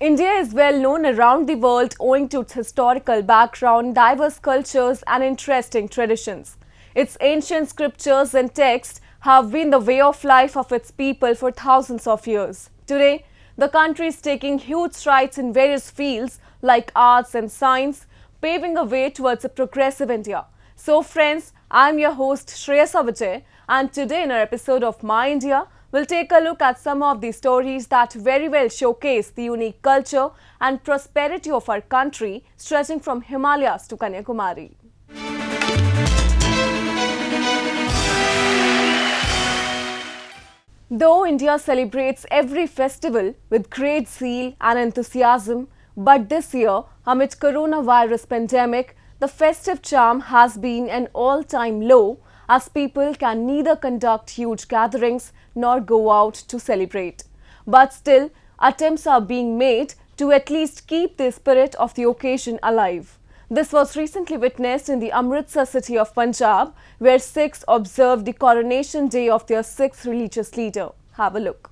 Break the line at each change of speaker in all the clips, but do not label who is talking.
India is well known around the world owing to its historical background, diverse cultures and interesting traditions. Its ancient scriptures and texts have been the way of life of its people for thousands of years. Today, the country is taking huge strides in various fields like arts and science, paving a way towards a progressive India. So friends, I am your host Shreyasa Vijay, and today in our episode of My India, we'll take a look at some of the stories that very well showcase the unique culture and prosperity of our country, stretching from Himalayas to Kanyakumari. Though India celebrates every festival with great zeal and enthusiasm, but this year, amid coronavirus pandemic, the festive charm has been an all-time low, as people can neither conduct huge gatherings nor go out to celebrate. But still, attempts are being made to at least keep the spirit of the occasion alive. This was recently witnessed in the Amritsar city of Punjab, where Sikhs observed the coronation day of their Sikh religious leader. Have a look.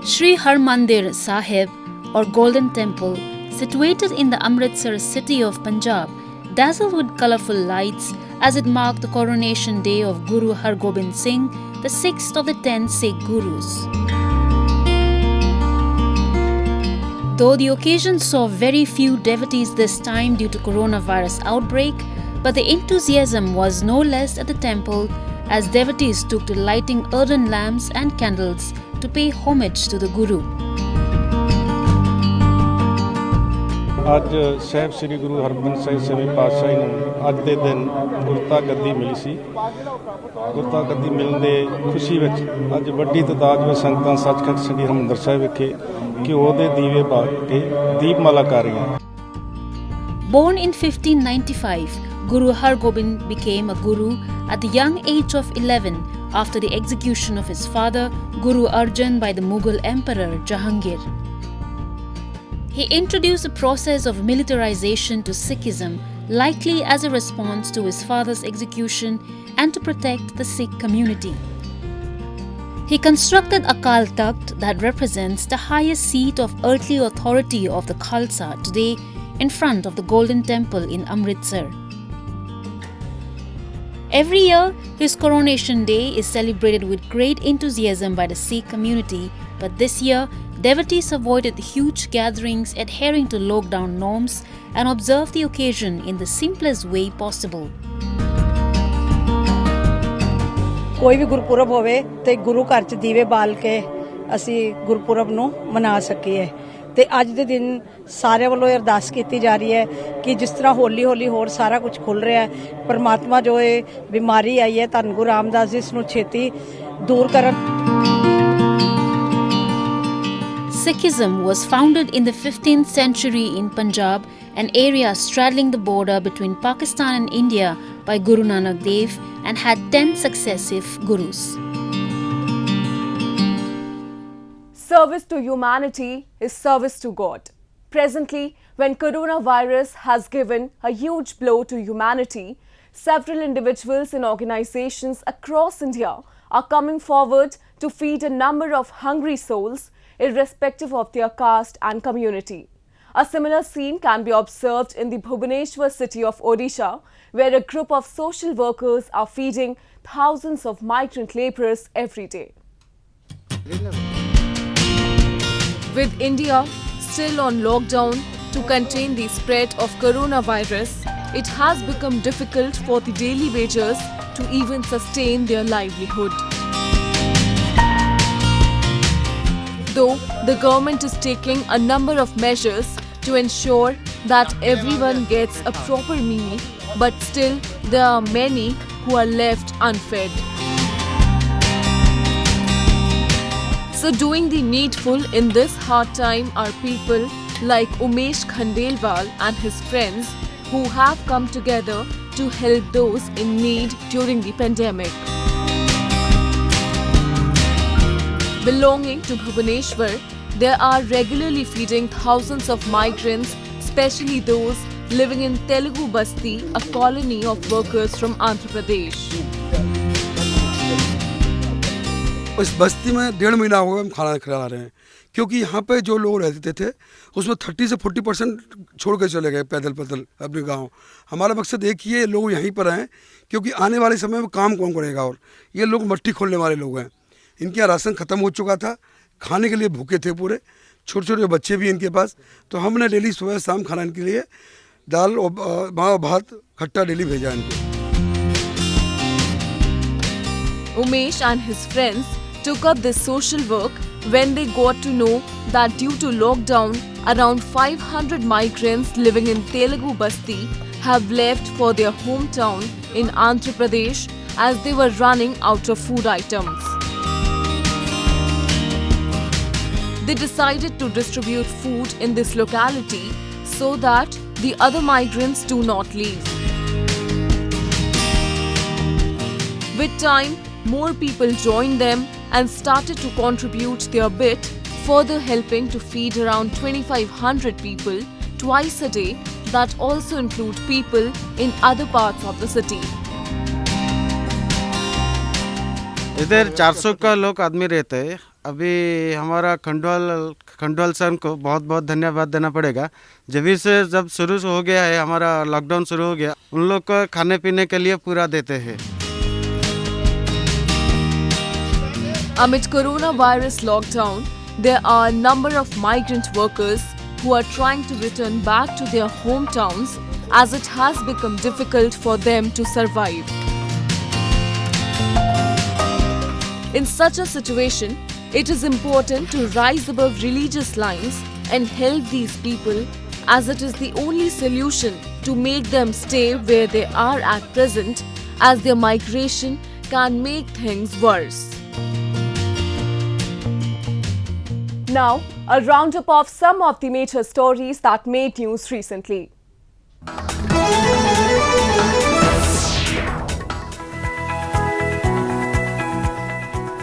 Sri Harmandir Sahib, or Golden Temple, situated in the Amritsar city of Punjab, dazzled with colourful lights as it marked the coronation day of Guru Har Gobind Singh, the sixth of the 10 Sikh Gurus. Though the occasion saw very few devotees this time due to coronavirus outbreak, but the enthusiasm was no less at the temple as devotees took to lighting earthen lamps and candles to pay homage to the Guru.
ਅੱਜ ਸਾਹਿਬ ਸ੍ਰੀ ਗੁਰੂ ਹਰਗੋਬਿੰਦ ਸਿੰਘ ਛੇਵੇਂ ਪਾਤਸ਼ਾਹ ਜੀ ਨੂੰ ਅੱਜ ਦੇ ਦਿਨ ਗੁਰਤਾ ਗੱਦੀ ਮਿਲੀ ਸੀ। ਗੁਰਤਾ ਗੱਦੀ ਮਿਲਣ ਦੇ ਖੁਸ਼ੀ ਵਿੱਚ ਅੱਜ ਵੱਡੀ ਤਾਦਾਦ ਵਿੱਚ ਸੰਗਤਾਂ ਸੱਚਖੰਡ ਸ੍ਰੀ ਹਰਿਮੰਦਰ ਸਾਹਿਬ ਵਿਖੇ ਘਿਓ ਦੇ ਦੀਵੇ ਬਾਲ ਕੇ ਦੀਪਮਾਲਾ ਕਰ ਰਹੀਆਂ।
Born in 1595, Guru Har Gobind became a guru at the young age of 11 after the execution of his father, Guru Arjan, by the Mughal Emperor Jahangir. He introduced the process of militarization to Sikhism, likely as a response to his father's execution and to protect the Sikh community. He constructed Akal Takht that represents the highest seat of earthly authority of the Khalsa today in front of the Golden Temple in Amritsar. Every year, his coronation day is celebrated with great enthusiasm by the Sikh community, but this year, devotees avoided huge gatherings, adhering to lockdown norms, and observed the occasion in the simplest way possible.
ਕੋਈ ਵੀ ਗੁਰਪੁਰਬ ਹੋਵੇ ਤੇ ਗੁਰੂ ਘਰ 'ਚ ਦੀਵੇ ਬਾਲ ਕੇ ਅਸੀਂ ਗੁਰਪੁਰਬ ਨੂੰ ਮਨਾ ਸਕੀਏ ਤੇ ਅੱਜ ਦੇ ਦਿਨ ਸਾਰਿਆਂ ਵੱਲੋਂ ਅਰਦਾਸ ਕੀਤੀ ਜਾ ਰਹੀ ਹੈ ਕਿ ਜਿਸ ਤਰ੍ਹਾਂ ਹੌਲੀ ਹੋਰ ਸਾਰਾ ਕੁਝ ਖੁੱਲ ਰਿਹਾ ਹੈ, ਪਰਮਾਤਮਾ ਜੋ ਇਹ ਬਿਮਾਰੀ ਆਈ ਹੈ ਧੰਨ ਗੁਰੂ ਰਾਮਦਾਸ ਜੀ ਇਸ ਨੂੰ ਛੇਤੀ ਦੂਰ ਕਰਨ।
Sikhism was founded in the 15th century in Punjab, an area straddling the border between Pakistan and India, by Guru Nanak Dev, and had 10 successive gurus.
Service to humanity is service to God. Presently, when coronavirus has given a huge blow to humanity, several individuals and organizations across India are coming forward to feed a number of hungry souls, irrespective of their caste and community. A similar scene can be observed in the Bhubaneswar city of Odisha, where a group of social workers are feeding thousands of migrant laborers every day. With India still on lockdown to contain the spread of coronavirus, it has become difficult for the daily wagers to even sustain their livelihood. Though the government is taking a number of measures to ensure that everyone gets a proper meal, but still there are many who are left unfed. So doing the needful in this hard time are people like Umesh Khandelwal and his friends who have come together to help those in need during the pandemic. Belonging to Bhubaneswar, they are regularly feeding thousands of migrants, especially those living in Telugu Basti, a colony of workers from Andhra Pradesh.
इस बस्ती में 1.5 महीना हो गया हम खाना खिला रहे हैं, क्योंकि यहाँ पे जो लोग रहते थे उसमें 30 से 40% छोड़ के चले गए पैदल अपने गांव। हमारा मकसद एक ही है, लोग यहीं पर हैं, क्योंकि आने वाले समय में काम कौन करेगा, और ये लोग मट्टी खोलने वाले लोग हैं। इनके यहाँ राशन ख़त्म हो चुका था, खाने के लिए भूखे थे पूरे, छोटे छोटे बच्चे भी इनके पास। तो हमने डेली सुबह शाम खाना इनके लिए दाल और भात खट्टा डेली भेजा इनको।
Umesh and his friends took up this social work when they got to know that due to lockdown, around 500 migrants living in Telugu Basti have left for their hometown in Andhra Pradesh as they were running out of food items. They decided to distribute food in this locality so that the other migrants do not leave. With time, more people joined them and started to contribute their bit, further helping to feed around 2,500 people twice a day, that also include people in other parts of the city.
इधर 400 का लोग आदमी रहते हैं। अभी हमारा Khandwal sir को बहुत बहुत धन्यवाद देना पड़ेगा। जब शुरू हो गया है, हमारा लॉकडाउन शुरू हो गया, उन लोग को खाने पीने के लिए पूरा देते हैं।
Amid coronavirus lockdown, there are a number of migrant workers who are trying to return back to their hometowns as it has become difficult for them to survive. In such a situation, it is important to rise above religious lines and help these people, as it is the only solution to make them stay where they are at present, as their migration can make things worse. Now, a roundup of some of the major stories that made news recently.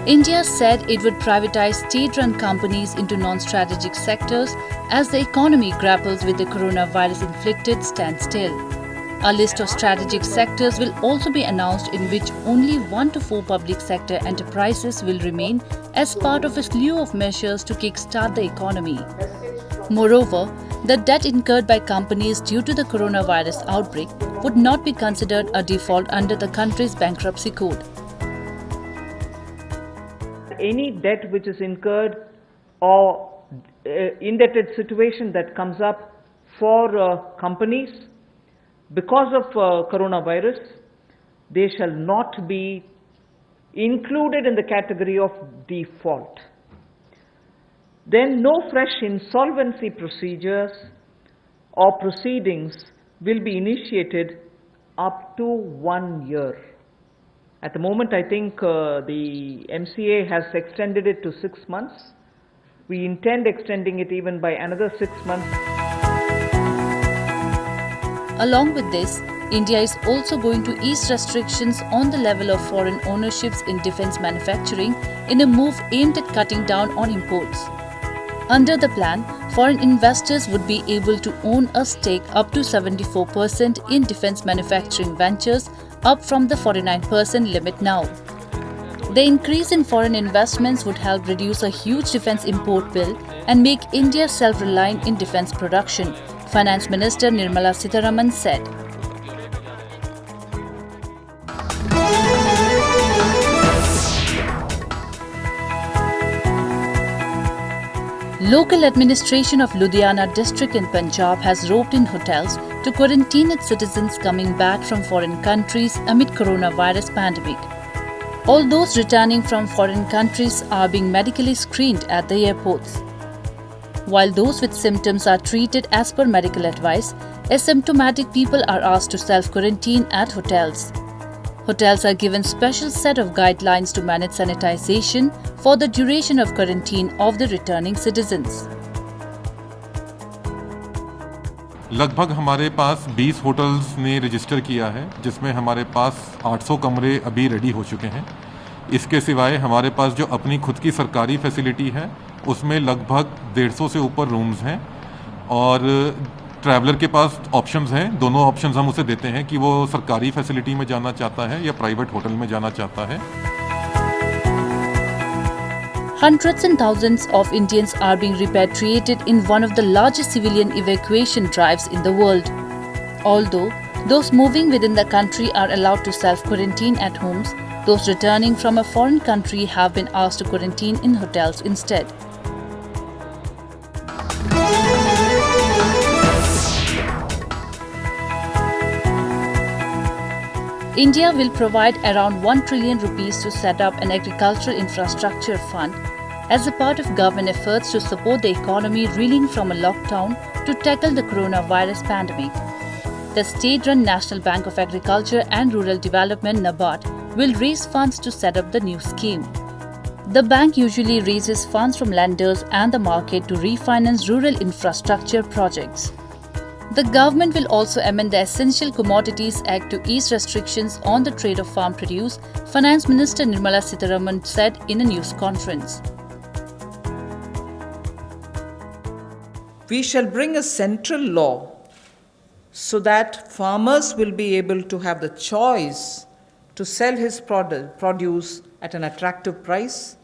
India said it would privatize state-run companies into non-strategic sectors as the economy grapples with the coronavirus-inflicted standstill. A list of strategic sectors will also be announced, in which only 1 to 4 public sector enterprises will remain as part of a slew of measures to kickstart the economy. Moreover, the debt incurred by companies due to the coronavirus outbreak would not be considered a default under the country's bankruptcy code.
Any debt which is incurred or indebted situation that comes up for companies because of coronavirus, they shall not be included in the category of default. Then no fresh insolvency procedures or proceedings will be initiated up to 1 year. At the moment, I think the MCA has extended it to 6 months. We intend extending it even by another 6 months.
Along with this, India is also going to ease restrictions on the level of foreign ownerships in defence manufacturing in a move aimed at cutting down on imports. Under the plan, foreign investors would be able to own a stake up to 74% in defence manufacturing ventures, up from the 49% limit now. The increase in foreign investments would help reduce a huge defence import bill and make India self-reliant in defence production, Finance Minister Nirmala Sitharaman said. Local administration of Ludhiana district in Punjab has roped in hotels to quarantine its citizens coming back from foreign countries amid coronavirus pandemic. All those returning from foreign countries are being medically screened at the airports. While those with symptoms are treated as per medical advice, asymptomatic people are asked to self-quarantine at hotels. Hotels are given special set of guidelines to manage sanitization for the duration of quarantine of the returning citizens.
लगभग हमारे पास 20 hotels ने register किया है, जिसमें हमारे पास 800 कमरे अभी ready हो चुके हैं। इसके सिवाय हमारे पास जो अपनी खुद की सरकारी फैसिलिटी है, उसमें लगभग 150 से ऊपर रूम्स हैं और ट्रैवलर के पास ऑप्शंस हैं। दोनों ऑप्शंस हम उसे देते हैं कि वो सरकारी फैसिलिटी में जाना चाहता है या प्राइवेट होटल में जाना चाहता है।
hundreds and thousands of Indians are being repatriated in one of the largest civilian evacuation drives in the world. Although those moving within the country are allowed to self-quarantine at homes, those returning from a foreign country have been asked to quarantine in hotels instead. India will provide around 1 trillion rupees to set up an agricultural infrastructure fund as a part of government efforts to support the economy reeling from a lockdown to tackle the coronavirus pandemic. The state-run National Bank of Agriculture and Rural Development NABARD will raise funds to set up the new scheme. The bank usually raises funds from lenders and the market to refinance rural infrastructure projects. The government will also amend the Essential Commodities Act to ease restrictions on the trade of farm produce, Finance Minister Nirmala Sitharaman said in a news conference.
We shall bring a central law so that farmers will be able to have the choice to sell his produce at an attractive price.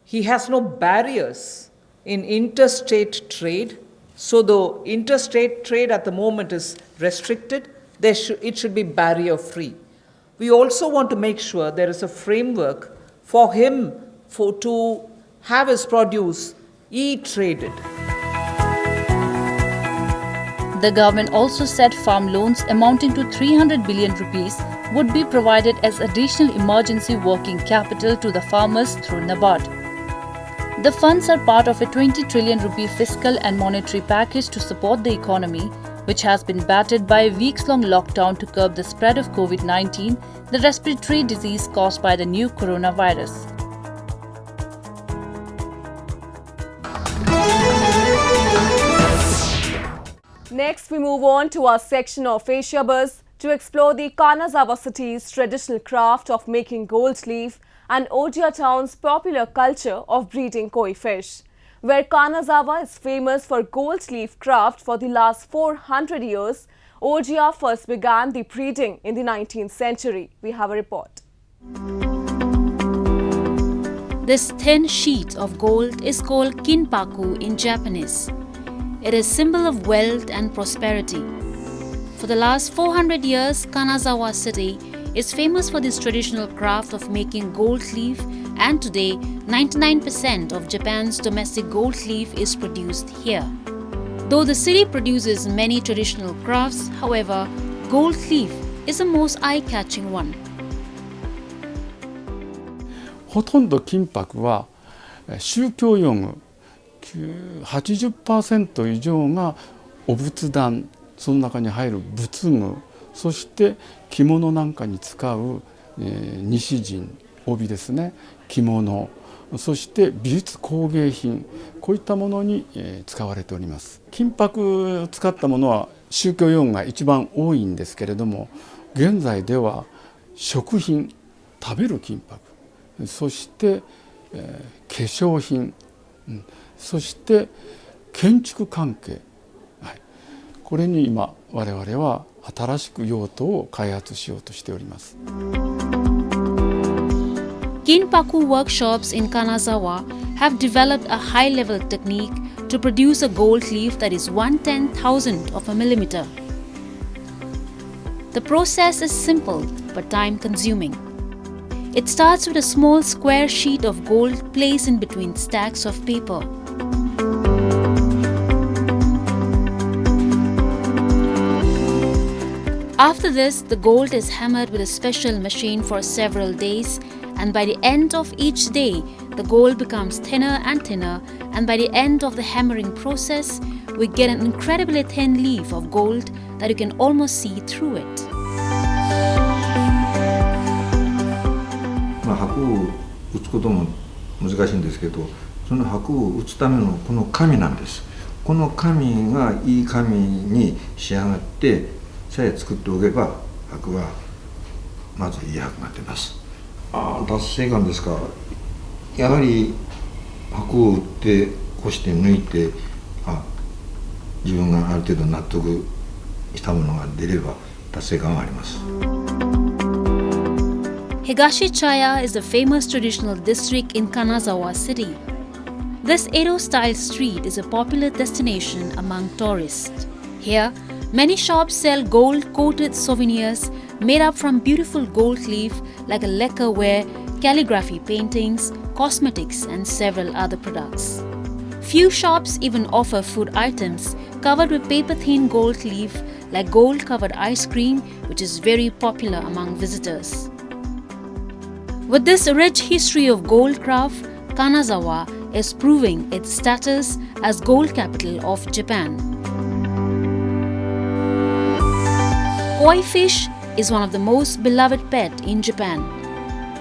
He has no barriers in interstate trade. So the interstate trade at the moment is restricted, it should be barrier-free. We also want to make sure there is a framework for him to have his produce e-traded.
The government also said farm loans amounting to 300 billion rupees would be provided as additional emergency working capital to the farmers through NABARD. The funds are part of a 20 trillion rupee fiscal and monetary package to support the economy, which has been battered by a weeks-long lockdown to curb the spread of COVID-19, the respiratory disease caused by the new coronavirus.
Next, we move on to our section of Asia Buzz to explore the Kanazawa city's traditional craft of making gold leaf and Ojia town's popular culture of breeding koi fish. Where Kanazawa is famous for gold leaf craft for the last 400 years, Ojia first began the breeding in the 19th century. We have a report.
This thin sheet of gold is called kinpaku in Japanese. It is a symbol of wealth and prosperity. For the last 400 years, Kanazawa city is famous for this traditional craft of making gold leaf, and today 99% of Japan's domestic gold leaf is produced here. Though the city produces many traditional crafts, however, gold leaf is the most eye-catching one.
ほとんど金箔は宗教用具 80% 以上がお仏壇、その中に入る仏具、そして着物なんかに使う西陣、帯ですね、着物、そして美術工芸品、こういったものに使われております。金箔を使ったものは宗教用具が一番多いんですけれども、現在では食品、食べる金箔、そして化粧品、そして建築関係、これに今我々は新しく用途を開発しようとしております。
Kinpaku workshops in Kanazawa have developed a high-level technique to produce a gold leaf that is 1/10,000th of a millimeter. The process is simple but time-consuming. It starts with a small square sheet of gold placed in between stacks of paper. After this, the gold is hammered with a special machine for several days, and by the end of each day, the gold becomes thinner and thinner, and by the end of the hammering process, we get an incredibly thin leaf of gold that you can almost see through it.
箔を打つことも難しいんですけど、その箔を打つためのこの紙なんです。この紙がいい紙に仕上がってさえ作っておけば箔はまずいい箔が出ます。達成感ですか。やはり箔を打ってこして抜いて、自分がある程度納得したものが出れば達成感があります。
Higashichaya is the famous traditional district in Kanazawa city. This Edo-style street is a popular destination among tourists. Here, many shops sell gold-coated souvenirs made up from beautiful gold leaf like lacquerware, calligraphy paintings, cosmetics and several other products. Few shops even offer food items covered with paper-thin gold leaf like gold-covered ice cream, which is very popular among visitors. With this rich history of gold craft, Kanazawa is proving its status as gold capital of Japan. Koi fish is one of the most beloved pet in Japan.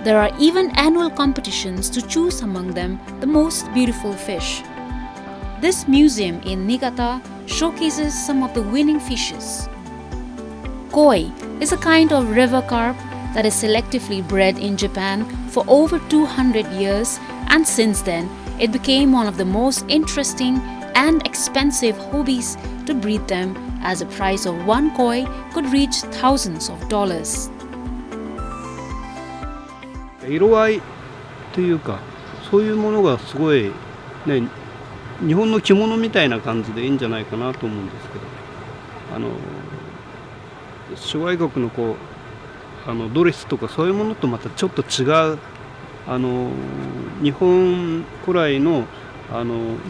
There are even annual competitions to choose among them the most beautiful fish. This museum in Niigata showcases some of the winning fishes. Koi is a kind of river carp that is selectively bred in Japan for over 200 years, and since then it became one of the most interesting and expensive hobbies to breed them, as the price of one koi could reach thousands of dollars.
色合いというかそういうものがすごいね、日本の着物みたいな感じでいいんじゃないかなと思うんですけど、諸外国のこうドレスとかそういうものとまたちょっと違う日本古来の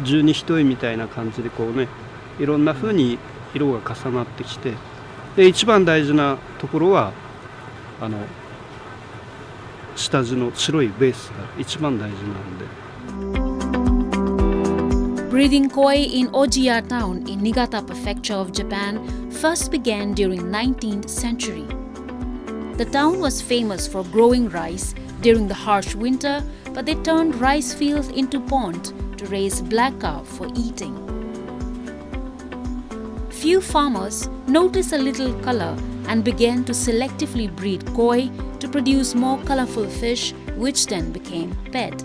十二単みたいな感じでこうね、いろんな風に色が重なってきて、で一番大事なところは下地の白いベースが一番大事なんで。
Breeding koi in Ojiya town in Niigata prefecture of Japan first began during 19th century. The town was famous for growing rice during the harsh winter, but they turned rice fields into pond to raise black carp for eating. Few farmers noticed a little color and began to selectively breed koi to produce more colorful fish, which then became pet.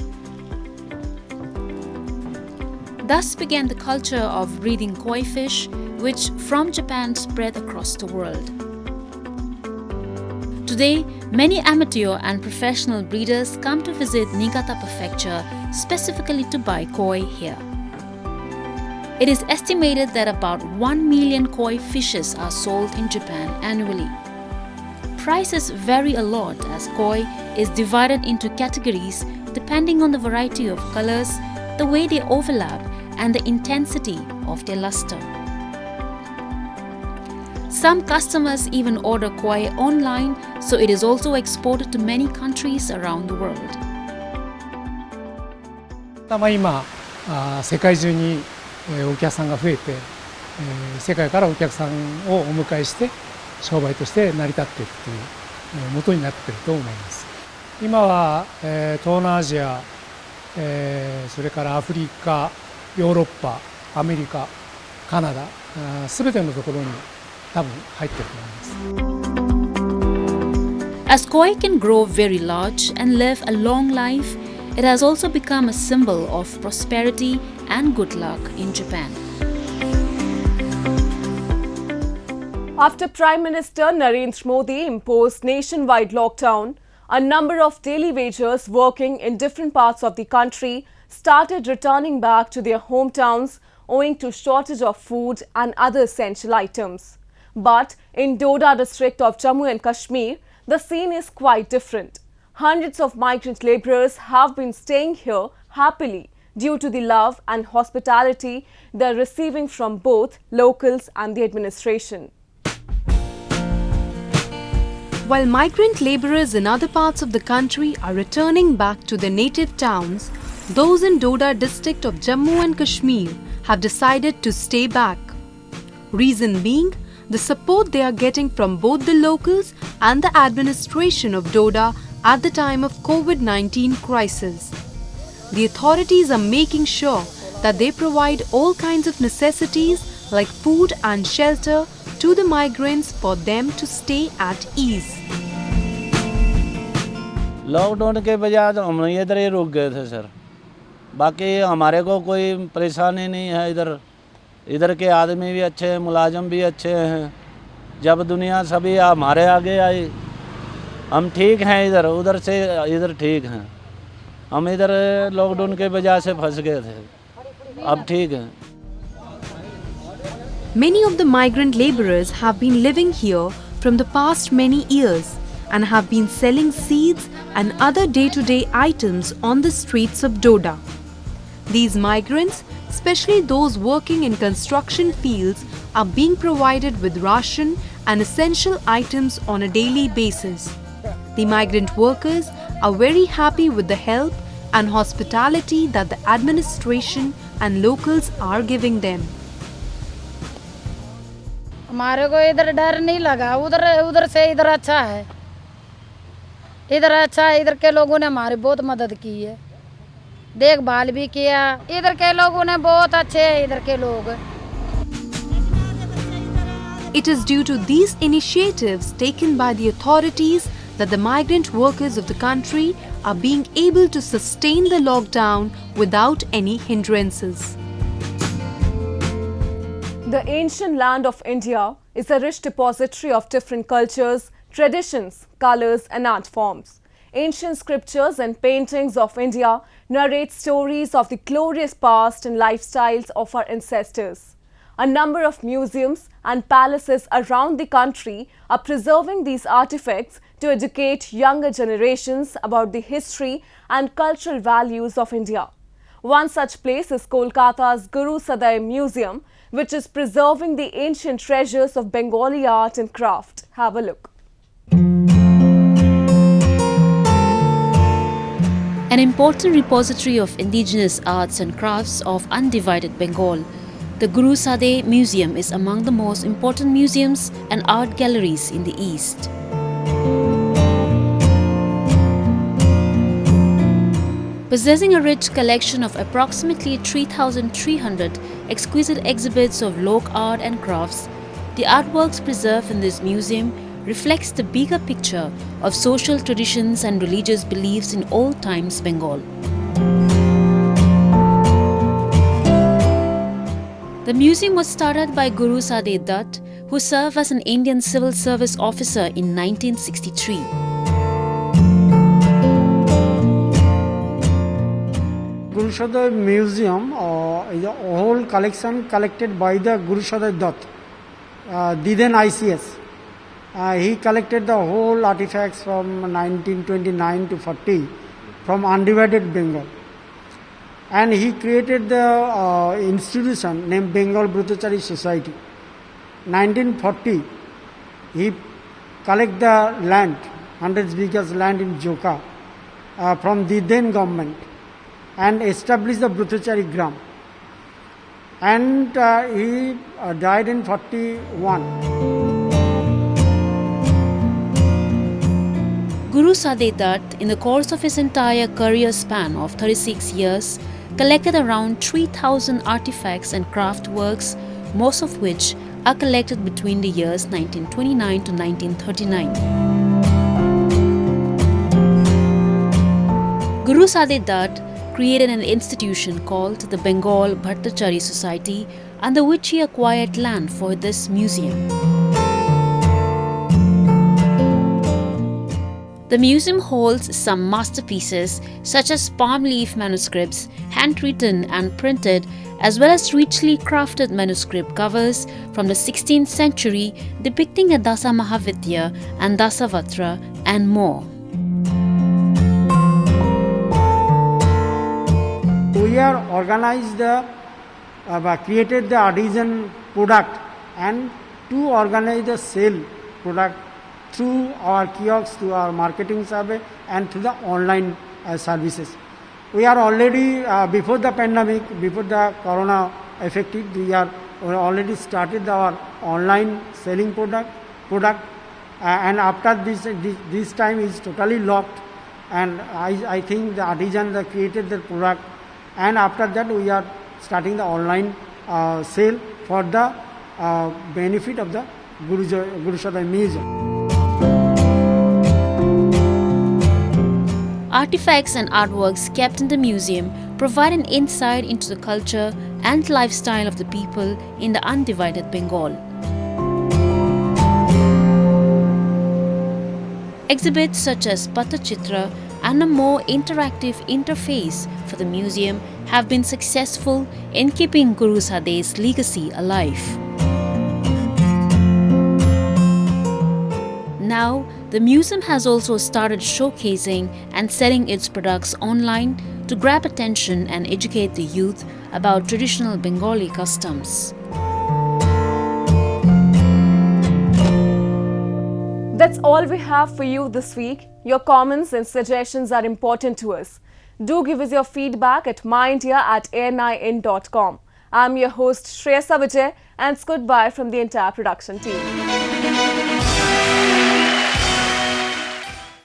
Thus began the culture of breeding koi fish, which from Japan spread across the world. Today, many amateur and professional breeders come to visit Niigata prefecture specifically to buy koi here. It is estimated that about 1 million koi fishes are sold in Japan annually. Prices vary a lot as koi is divided into categories depending on the variety of colors, the way they overlap, and the intensity of their luster. Some customers even order koi online, so it is also exported to many countries around the world.
今、世界中にお客さんが増えて、世界からお客さんをお迎えして商売として成り立っているという元になっていると思います。今は東南アジア、それからアフリカ、ヨーロッパ、アメリカ、カナダ、すべてのところに多分入っていると思います。
As koi can grow very large and live a long life, it has also become a symbol of prosperity and good luck in Japan.
After Prime Minister Narendra Modi imposed nationwide lockdown, a number of daily wagers working in different parts of the country started returning back to their hometowns owing to shortage of food and other essential items. But in Doda district of Jammu and Kashmir, the scene is quite different. Hundreds of migrant laborers have been staying here happily due to the love and hospitality they are receiving from both locals and the administration.
While migrant laborers in other parts of the country are returning back to their native towns, those in Doda district of Jammu and Kashmir have decided to stay back. Reason being, the support they are getting from both the locals and the administration of Doda at the time of COVID-19 crisis. The authorities are making sure that they provide all kinds of necessities like food and shelter to the migrants for them to stay at ease.
Lockdown के वजह से हम इधर ही रुक गए थे sir, बाकी हमारे को कोई परेशानी नहीं है। इधर के आदमी भी अच्छे हैं, मुलाजम भी अच्छे हैं। जब दुनिया सभी हमारे आगे आई, हम ठीक हैं इधर, उधर से इधर ठीक हैं। हम इधर लॉकडाउन के वजह से फंस गए थे, अब ठीक हैं।
Many of the migrant laborers have been living here from the past many years and have been selling seeds and other day-to-day items on the streets of Doda. These migrants, especially those working in construction fields, are being provided with ration and essential items on a daily basis. The migrant workers are very happy with the help and hospitality that the administration and locals are giving them.
हमारे को इधर डर नहीं लगा, उधर से इधर अच्छा है, इधर अच्छा है। इधर के लोगों ने हमारी बहुत मदद की है, देखभाल भी किया। इधर के लोगों ने बहुत अच्छे हैं, इधर के लोग।
It is due to these initiatives taken by the authorities that the migrant workers of the country are being able to sustain the lockdown without any hindrances.
The ancient land of India is a rich depository of different cultures, traditions, colors and art forms. Ancient scriptures and paintings of India narrate stories of the glorious past and lifestyles of our ancestors. A number of museums and palaces around the country are preserving these artifacts to educate younger generations about the history and cultural values of India. One such place is Kolkata's Guru Sadai Museum, which is preserving the ancient treasures of Bengali art and craft. Have a look.
An important repository of indigenous arts and crafts of undivided Bengal, the Guru Sadai Museum is among the most important museums and art galleries in the East. Possessing a rich collection of approximately 3,300 exquisite exhibits of folk art and crafts, the artworks preserved in this museum reflects the bigger picture of social traditions and religious beliefs in old times Bengal. The museum was started by Guru Sadai Dutt, who served as an Indian civil service officer in 1963.
Guru Sadai Museum is a whole collection collected by the Guru Sadai Dutt, the then ICS. He collected the whole artifacts from 1929 to 40 from undivided Bengal. And he created the institution named Bengal Brahmachari Society. 1940, he collected the land, 100 acres land in Joka from the then government, and established the Brahmachari Gram. And he died in 41.
Guru Sadai Dutt, in the course of his entire career span of 36 years, collected around 3,000 artifacts and craft works, most of which are collected between the years 1929 to 1939. Guru Sadai Dutt created an institution called the Bengal Bhattacharya Society, under which he acquired land for this museum. The museum holds some masterpieces such as palm leaf manuscripts, handwritten and printed, as well as richly crafted manuscript covers from the 16th century depicting a Dasa Mahavidya and Dasavatra and more.
We are organized created the artisan product and to organize the sale product through our kiosks, through our marketing survey and through the online services. We are already, before the pandemic, before the corona affected, we already started our online selling product and after this time is totally locked, and I think the artisan that created the product, and after that we are starting the online sale for the benefit of the Guru Sadai Museum.
Artifacts and artworks kept in the museum provide an insight into the culture and lifestyle of the people in the undivided Bengal. Exhibits such as Patachitra and a more interactive interface for the museum have been successful in keeping Guru Sadeh's legacy alive. Now, the museum has also started showcasing and selling its products online to grab attention and educate the youth about traditional Bengali customs.
That's all we have for you this week. Your comments and suggestions are important to us. Do give us your feedback at myindia@anin.com. I'm your host Shreyasa Vijay, and it's goodbye from the entire production team.